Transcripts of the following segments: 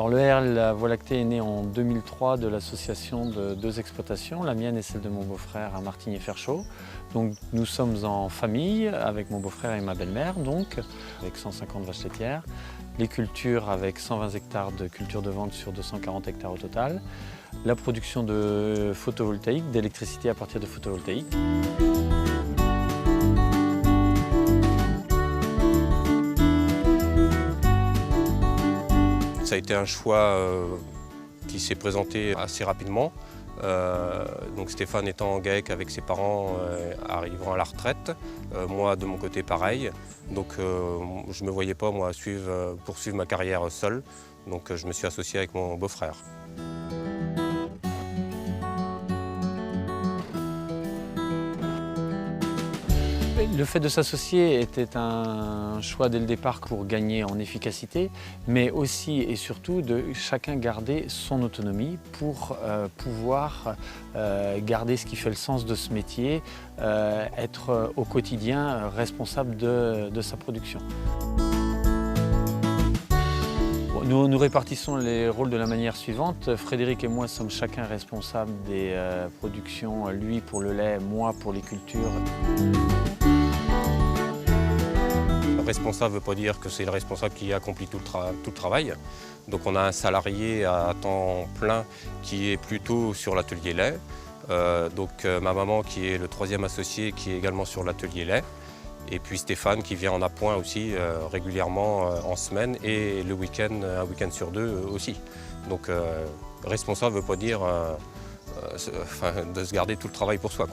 Alors le R, la Voie lactée est née en 2003 de l'association de deux exploitations, la mienne et celle de mon beau-frère à Martigny-Ferchaud. Donc nous sommes en famille avec mon beau-frère et ma belle-mère, donc avec 150 vaches laitières, les cultures avec 120 hectares de culture de vente sur 240 hectares au total, la production de photovoltaïque, d'électricité à partir de photovoltaïque. Ça a été un choix qui s'est présenté assez rapidement. Donc Stéphane étant en GAEC avec ses parents arrivant à la retraite, moi de mon côté pareil. Donc je ne me voyais pas moi poursuivre ma carrière seul. Donc je me suis associé avec mon beau-frère. Le fait de s'associer était un choix dès le départ pour gagner en efficacité, mais aussi et surtout de chacun garder son autonomie pour pouvoir garder ce qui fait le sens de ce métier, être au quotidien responsable de sa production. Nous répartissons les rôles de la manière suivante. Frédéric et moi sommes chacun responsables des productions, lui pour le lait, moi pour les cultures. Responsable ne veut pas dire que c'est le responsable qui accomplit tout le travail. Donc on a un salarié à temps plein qui est plutôt sur l'atelier lait. Ma maman qui est le troisième associé qui est également sur l'atelier lait. Et puis Stéphane qui vient en appoint aussi régulièrement en semaine et le week-end, un week-end sur deux aussi. Donc responsable ne veut pas dire de se garder tout le travail pour soi.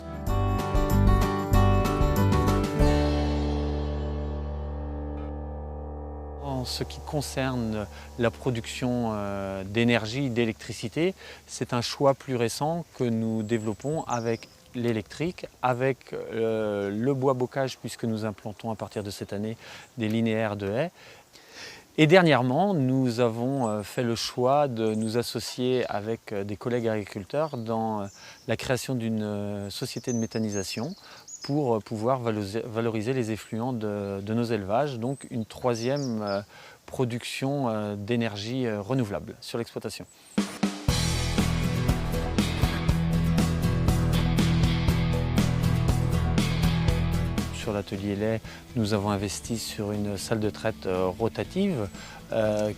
En ce qui concerne la production d'énergie, d'électricité, c'est un choix plus récent que nous développons avec l'électrique, avec le bois bocage, puisque nous implantons à partir de cette année des linéaires de haies. Et dernièrement, nous avons fait le choix de nous associer avec des collègues agriculteurs dans la création d'une société de méthanisation pour pouvoir valoriser les effluents de nos élevages, donc une troisième production d'énergie renouvelable sur l'exploitation. Sur l'atelier lait, nous avons investi sur une salle de traite rotative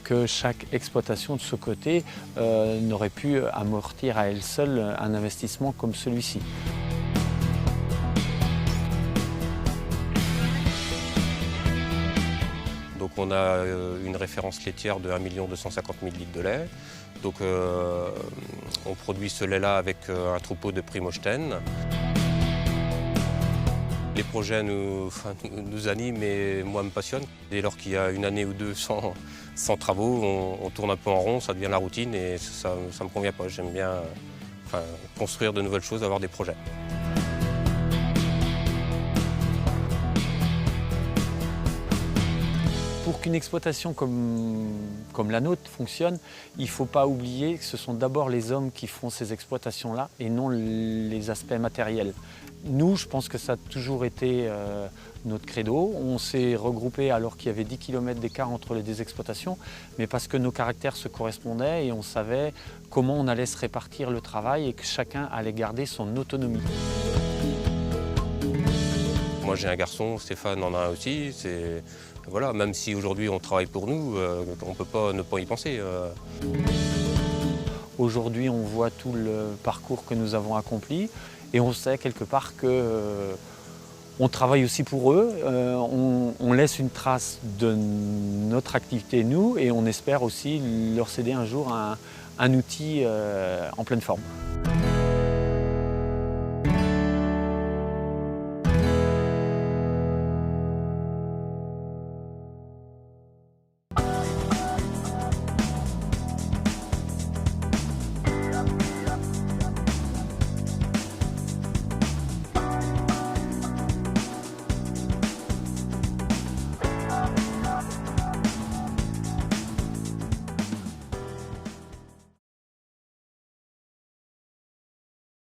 que chaque exploitation de ce côté n'aurait pu amortir à elle seule un investissement comme celui-ci. Donc on a une référence laitière de 1 250 000 litres de lait. Donc on produit ce lait-là avec un troupeau de Primostein. Les projets nous animent et moi me passionnent. Dès lors qu'il y a une année ou deux sans travaux, on tourne un peu en rond, ça devient la routine et ça ne me convient pas. J'aime bien construire de nouvelles choses, avoir des projets. Pour qu'une exploitation comme la nôtre fonctionne, il ne faut pas oublier que ce sont d'abord les hommes qui font ces exploitations-là et non les aspects matériels. Nous, je pense que ça a toujours été notre credo. On s'est regroupés alors qu'il y avait 10 km d'écart entre les deux exploitations, mais parce que nos caractères se correspondaient et on savait comment on allait se répartir le travail et que chacun allait garder son autonomie. Moi j'ai un garçon, Stéphane en a un aussi. Voilà, même si aujourd'hui on travaille pour nous, on ne peut pas ne pas y penser. Aujourd'hui, on voit tout le parcours que nous avons accompli et on sait quelque part qu'on travaille aussi pour eux. On laisse une trace de notre activité, nous, et on espère aussi leur céder un jour un outil en pleine forme.